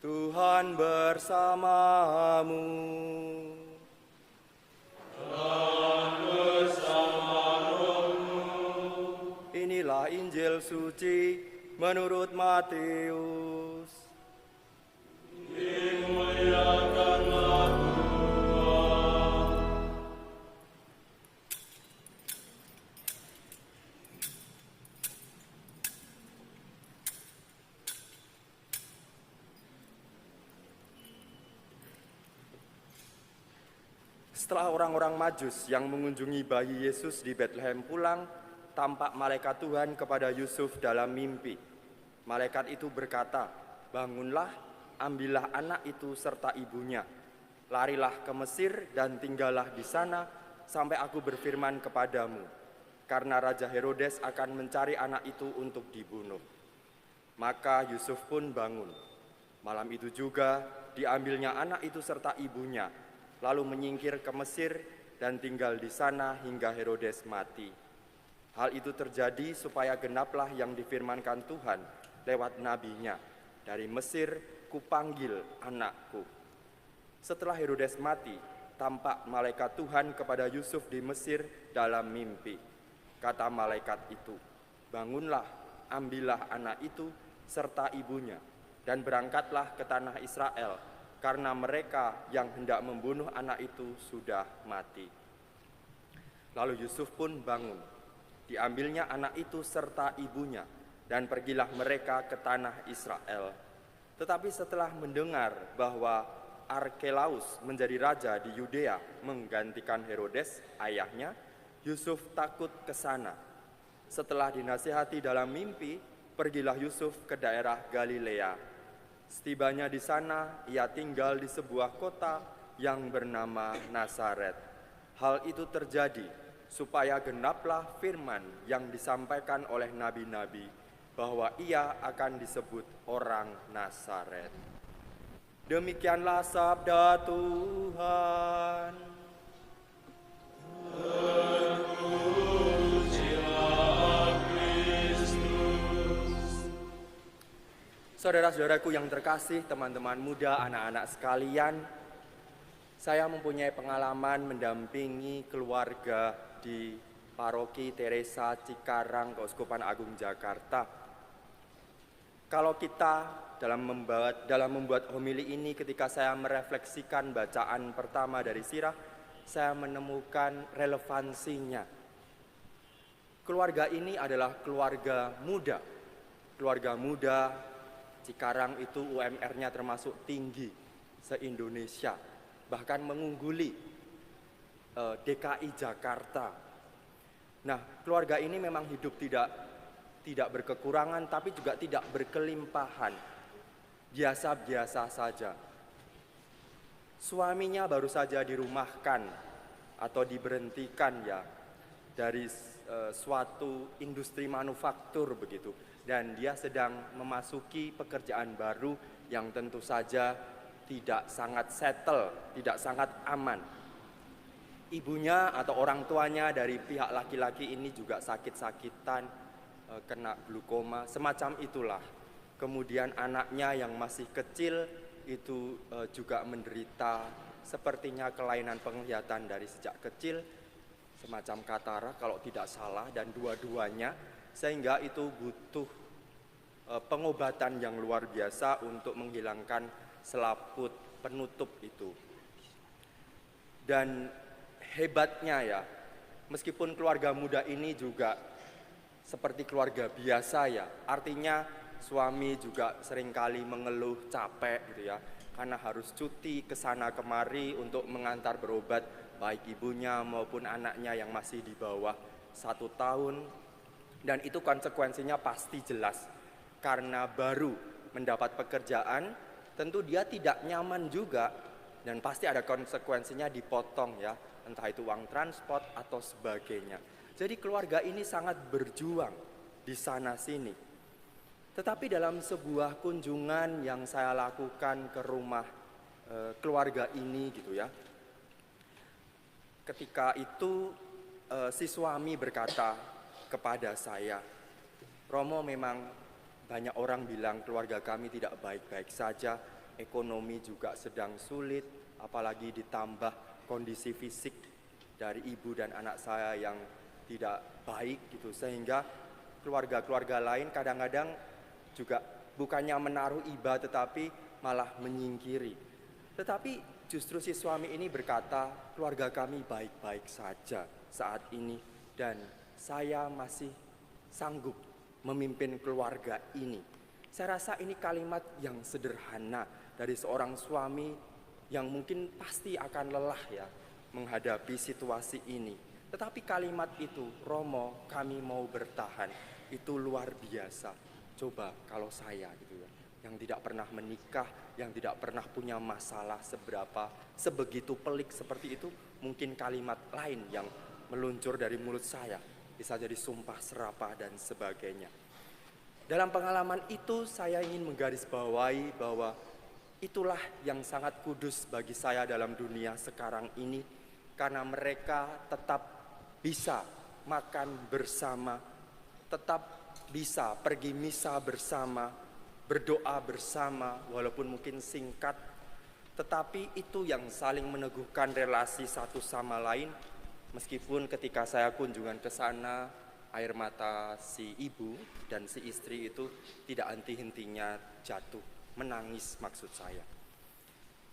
Tuhan bersamamu. Dan bersamamu. Inilah Injil suci menurut Matius. Dimuliakanlah Tuhan. Setelah orang-orang Majus yang mengunjungi bayi Yesus di Betlehem pulang, tampak malaikat Tuhan kepada Yusuf dalam mimpi. Malaikat itu berkata, "Bangunlah, ambillah anak itu serta ibunya. Larilah ke Mesir dan tinggallah di sana sampai aku berfirman kepadamu, karena Raja Herodes akan mencari anak itu untuk dibunuh." Maka Yusuf pun bangun. Malam itu juga diambilnya anak itu serta ibunya, lalu menyingkir ke Mesir dan tinggal di sana hingga Herodes mati. Hal itu terjadi supaya genaplah yang difirmankan Tuhan lewat nabinya, "Dari Mesir kupanggil anakku." Setelah Herodes mati, tampak malaikat Tuhan kepada Yusuf di Mesir dalam mimpi. Kata malaikat itu, "Bangunlah, ambillah anak itu serta ibunya, dan berangkatlah ke tanah Israel, karena mereka yang hendak membunuh anak itu sudah mati." Lalu Yusuf pun bangun. Diambilnya anak itu serta ibunya, dan pergilah mereka ke tanah Israel. Tetapi setelah mendengar bahwa Arkelaus menjadi raja di Yudea menggantikan Herodes, ayahnya, Yusuf takut ke sana. Setelah dinasihati dalam mimpi, pergilah Yusuf ke daerah Galilea. Setibanya di sana, ia tinggal di sebuah kota yang bernama Nazaret. Hal itu terjadi supaya genaplah firman yang disampaikan oleh nabi-nabi bahwa ia akan disebut orang Nazaret. Demikianlah sabda Tuhan. Saudara-saudaraku yang terkasih, teman-teman muda, anak-anak sekalian, saya mempunyai pengalaman mendampingi keluarga di Paroki Teresa Cikarang, Keuskupan Agung Jakarta. Kalau kita dalam membuat homili ini, ketika saya merefleksikan bacaan pertama dari sirah, saya menemukan relevansinya. Keluarga ini adalah keluarga muda. Keluarga muda Cikarang itu UMR-nya termasuk tinggi se-Indonesia, bahkan mengungguli DKI Jakarta. Nah, keluarga ini memang hidup tidak berkekurangan, tapi juga tidak berkelimpahan. Biasa-biasa saja. Suaminya baru saja dirumahkan atau diberhentikan ya dari suatu industri manufaktur begitu. Dan dia sedang memasuki pekerjaan baru yang tentu saja tidak sangat settle, tidak sangat aman. Ibunya atau orang tuanya dari pihak laki-laki ini juga sakit-sakitan, kena glukoma, semacam itulah. Kemudian anaknya yang masih kecil itu juga menderita sepertinya kelainan penglihatan dari sejak kecil, semacam katarak kalau tidak salah, dan dua-duanya, sehingga itu butuh pengobatan yang luar biasa untuk menghilangkan selaput penutup itu. Dan hebatnya ya, meskipun keluarga muda ini juga seperti keluarga biasa ya, artinya suami juga seringkali mengeluh capek gitu ya, karena harus cuti ke sana kemari untuk mengantar berobat baik ibunya maupun anaknya yang masih di bawah 1 tahun. Dan itu konsekuensinya pasti jelas, karena baru mendapat pekerjaan, tentu dia tidak nyaman juga, dan pasti ada konsekuensinya, dipotong ya, entah itu uang transport atau sebagainya. Jadi keluarga ini sangat berjuang di sana sini. Tetapi dalam sebuah kunjungan yang saya lakukan ke rumah keluarga ini gitu ya, ketika itu si suami berkata kepada saya, "Romo, memang banyak orang bilang keluarga kami tidak baik-baik saja. ekonomi juga sedang sulit, apalagi ditambah kondisi fisik dari ibu dan anak saya yang tidak baik gitu, sehingga keluarga-keluarga lain kadang-kadang juga bukannya menaruh iba tetapi malah menyingkiri. Tetapi justru si suami ini berkata, keluarga kami baik-baik saja saat ini dan saya masih sanggup memimpin keluarga ini. Saya rasa ini kalimat yang sederhana dari seorang suami yang mungkin pasti akan lelah ya menghadapi situasi ini. Tetapi kalimat itu, Romo kami mau bertahan, itu luar biasa. Coba kalau saya gitu ya, yang tidak pernah menikah, yang tidak pernah punya masalah sebegitu pelik seperti itu, mungkin kalimat lain yang meluncur dari mulut saya bisa jadi sumpah serapah dan sebagainya. Dalam pengalaman itu saya ingin menggarisbawahi bahwa itulah yang sangat kudus bagi saya dalam dunia sekarang ini, karena mereka tetap bisa makan bersama, tetap bisa pergi misa bersama, berdoa bersama, walaupun mungkin singkat, tetapi itu yang saling meneguhkan relasi satu sama lain. Meskipun ketika saya kunjungan ke sana, air mata si ibu dan si istri itu tidak henti-hentinya jatuh, menangis maksud saya.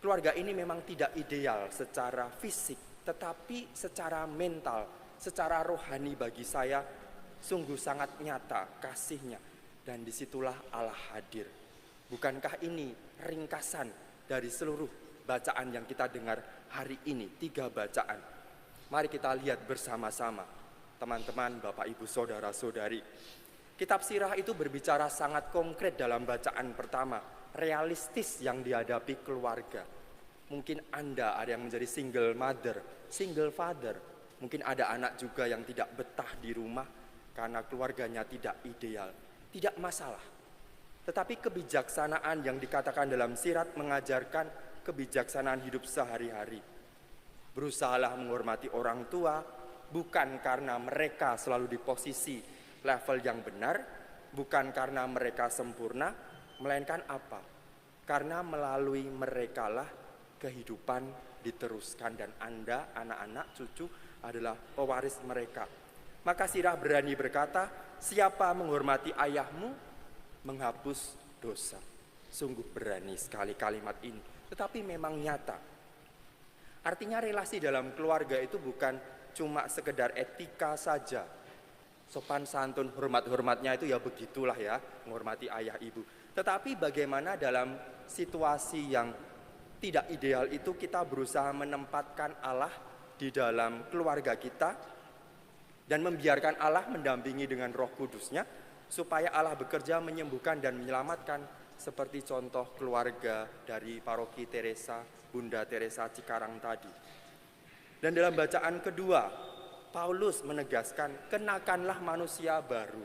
Keluarga ini memang tidak ideal secara fisik, tetapi secara mental, secara rohani bagi saya sungguh sangat nyata kasihnya. Dan disitulah Allah hadir. Bukankah ini ringkasan dari seluruh bacaan yang kita dengar hari ini, 3 bacaan. Mari kita lihat bersama-sama, teman-teman, Bapak, Ibu, Saudara-saudari. Kitab Sirah itu berbicara sangat konkret dalam bacaan pertama, realistis yang dihadapi keluarga. Mungkin Anda ada yang menjadi single mother, single father. Mungkin ada anak juga yang tidak betah di rumah karena keluarganya tidak ideal. Tidak masalah. Tetapi kebijaksanaan yang dikatakan dalam Sirat mengajarkan kebijaksanaan hidup sehari-hari. Berusahalah menghormati orang tua, bukan karena mereka selalu di posisi level yang benar, bukan karena mereka sempurna, melainkan apa? Karena melalui merekalah kehidupan diteruskan dan Anda, anak-anak, cucu adalah pewaris mereka. Maka Sirah berani berkata, siapa menghormati ayahmu, menghapus dosa. Sungguh berani sekali kalimat ini, tetapi memang nyata. Artinya relasi dalam keluarga itu bukan cuma sekedar etika saja. Sopan santun, hormat-hormatnya itu ya begitulah ya, menghormati ayah ibu. Tetapi bagaimana dalam situasi yang tidak ideal itu kita berusaha menempatkan Allah di dalam keluarga kita dan membiarkan Allah mendampingi dengan Roh Kudus-Nya supaya Allah bekerja menyembuhkan dan menyelamatkan, seperti contoh keluarga dari paroki Teresa, Bunda Teresa Cikarang tadi. Dan dalam bacaan kedua, Paulus menegaskan, kenakanlah manusia baru.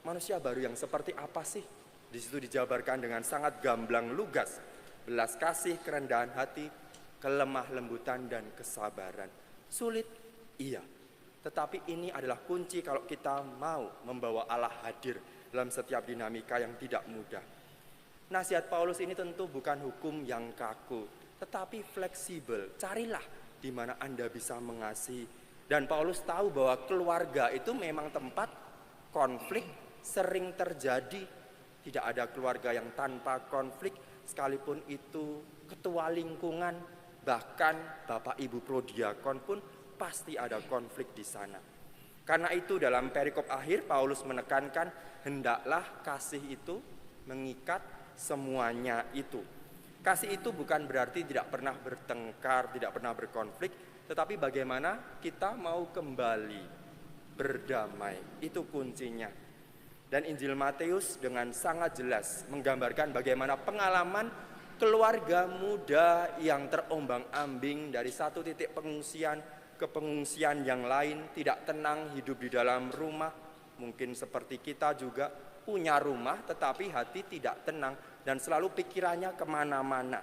Manusia baru yang seperti apa sih? Di situ dijabarkan dengan sangat gamblang lugas, belas kasih, kerendahan hati, kelemah lembutan dan kesabaran. Sulit, iya. Tetapi ini adalah kunci kalau kita mau membawa Allah hadir dalam setiap dinamika yang tidak mudah. Nasihat Paulus ini tentu bukan hukum yang kaku, tetapi fleksibel. Carilah di mana Anda bisa mengasihi. Dan Paulus tahu bahwa keluarga itu memang tempat konflik sering terjadi. Tidak ada keluarga yang tanpa konflik, sekalipun itu ketua lingkungan, bahkan Bapak Ibu prodiakon pun pasti ada konflik di sana. Karena itu dalam perikop akhir Paulus menekankan, hendaklah kasih itu mengikat semuanya itu. Kasih itu bukan berarti tidak pernah bertengkar, tidak pernah berkonflik, tetapi bagaimana kita mau kembali berdamai, itu kuncinya. Dan Injil Matius dengan sangat jelas menggambarkan bagaimana pengalaman keluarga muda yang terombang-ambing dari satu titik pengungsian ke pengungsian yang lain, tidak tenang hidup di dalam rumah. Mungkin seperti kita juga punya rumah tetapi hati tidak tenang dan selalu pikirannya kemana-mana.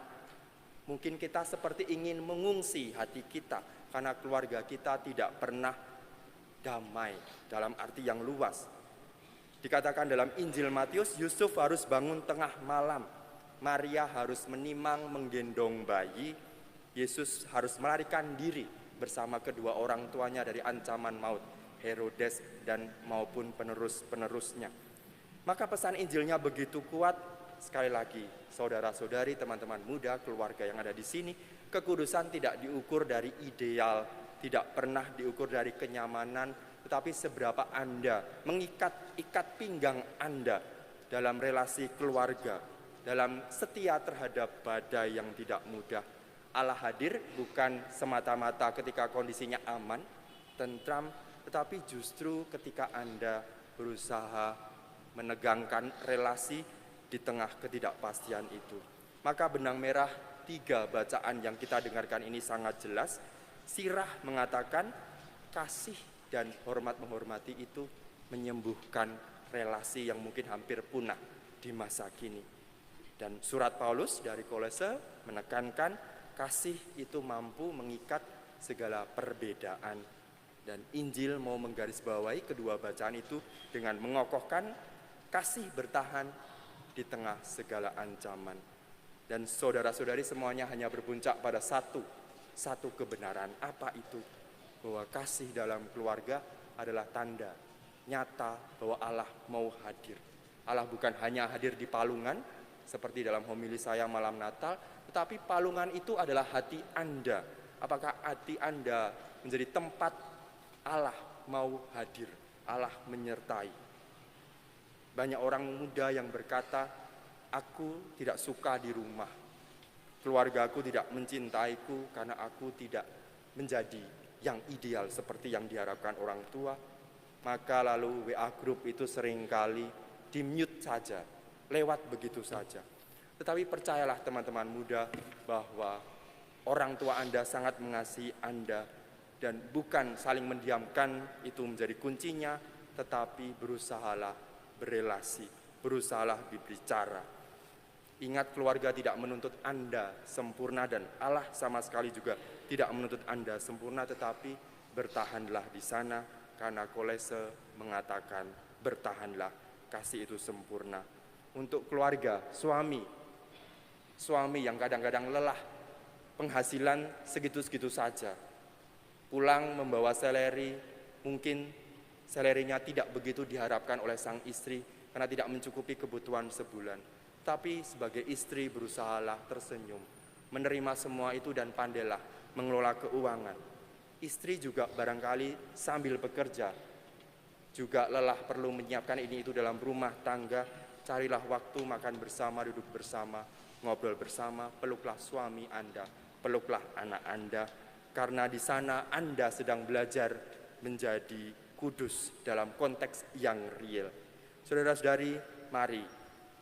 Mungkin kita seperti ingin mengungsi hati kita karena keluarga kita tidak pernah damai dalam arti yang luas. Dikatakan dalam Injil Matius, Yusuf harus bangun tengah malam Maria harus menimang menggendong bayi, Yesus harus melarikan diri bersama kedua orang tuanya dari ancaman maut, Herodes dan maupun penerus-penerusnya. Maka pesan Injilnya begitu kuat. Sekali lagi, saudara-saudari, teman-teman muda, keluarga yang ada di sini, kekudusan tidak diukur dari ideal, tidak pernah diukur dari kenyamanan, tetapi seberapa Anda mengikat pinggang Anda dalam relasi keluarga, dalam setia terhadap badai yang tidak mudah. Allah hadir bukan semata-mata ketika kondisinya aman, tentram, tetapi justru ketika Anda berusaha menegangkan relasi di tengah ketidakpastian itu. Maka benang merah 3 bacaan yang kita dengarkan ini sangat jelas. Sirah mengatakan kasih dan hormat menghormati itu menyembuhkan relasi yang mungkin hampir punah di masa kini. Dan surat Paulus dari Kolose menekankan kasih itu mampu mengikat segala perbedaan. Dan Injil mau menggarisbawahi kedua bacaan itu dengan mengokohkan kasih bertahan di tengah segala ancaman. Dan saudara-saudari semuanya hanya berpuncak pada satu kebenaran. Apa itu? Bahwa kasih dalam keluarga adalah tanda nyata bahwa Allah mau hadir. Allah bukan hanya hadir di palungan seperti dalam homili saya malam Natal, tetapi palungan itu adalah hati Anda. Apakah hati Anda menjadi tempat Allah mau hadir, Allah menyertai? Banyak orang muda yang berkata, aku tidak suka di rumah, keluargaku tidak mencintaiku karena aku tidak menjadi yang ideal seperti yang diharapkan orang tua. Maka lalu WA group itu seringkali di-mute saja, lewat begitu saja. Tetapi percayalah teman-teman muda bahwa orang tua Anda sangat mengasihi Anda, dan bukan saling mendiamkan itu menjadi kuncinya, tetapi berusahalah berelasi, berusahalah berbicara. Ingat, keluarga tidak menuntut Anda sempurna dan Allah sama sekali juga tidak menuntut Anda sempurna, tetapi bertahanlah di sana karena Kolose mengatakan bertahanlah, kasih itu sempurna. Untuk keluarga, suami yang kadang-kadang lelah, penghasilan segitu-segitu saja, pulang membawa seleri, mungkin selerinya tidak begitu diharapkan oleh sang istri karena tidak mencukupi kebutuhan sebulan. Tapi sebagai istri berusahalah tersenyum, menerima semua itu dan pandailah mengelola keuangan. Istri juga barangkali sambil bekerja, juga lelah perlu menyiapkan ini itu dalam rumah tangga. Carilah waktu makan bersama, duduk bersama, ngobrol bersama, peluklah suami Anda, peluklah anak Anda. Karena di sana Anda sedang belajar menjadi kudus dalam konteks yang real. Saudara-saudari, mari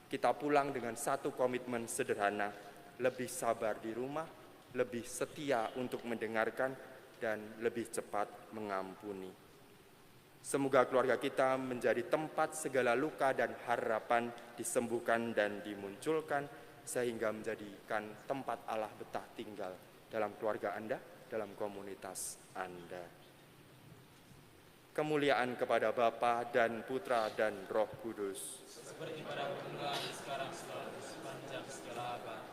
kita pulang dengan satu komitmen sederhana, lebih sabar di rumah, lebih setia untuk mendengarkan, dan lebih cepat mengampuni. Semoga keluarga kita menjadi tempat segala luka dan harapan disembuhkan dan dimunculkan, sehingga menjadikan tempat Allah betah tinggal dalam keluarga Anda, dalam komunitas Anda. Kemuliaan kepada Bapa dan Putra dan Roh Kudus. Seperti pada permulaan, sekarang, selalu, sepanjang segala abad.